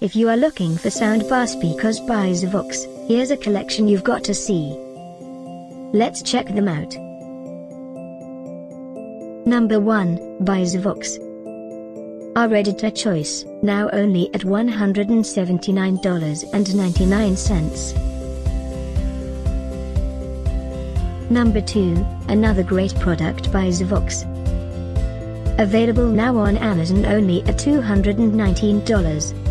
If you are looking for soundbar speakers by ZVOX, here's a collection you've got to see. Let's check them out. Number 1, by ZVOX. Our editor choice, now only at $179.99. Number 2, another great product by ZVOX. Available now on Amazon only at $219.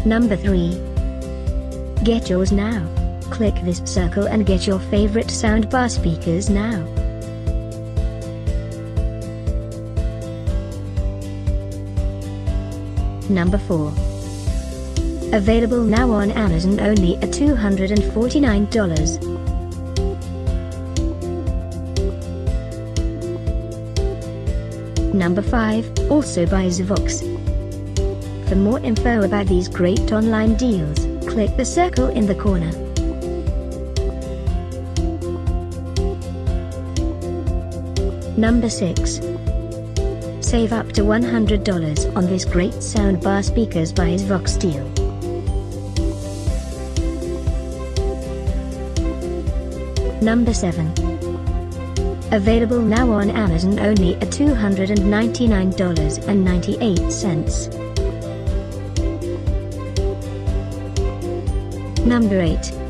Number 3. Get yours now. Click this circle and get your favorite soundbar speakers now. Number 4. Available now on Amazon only at $249. Number 5, also by ZVOX. For more info about these great online deals, click the circle in the corner. Number 6. Save up to $100 on this great soundbar speakers by ZVOX deal. Number 7. Available now on Amazon only at $299.98. Number 8.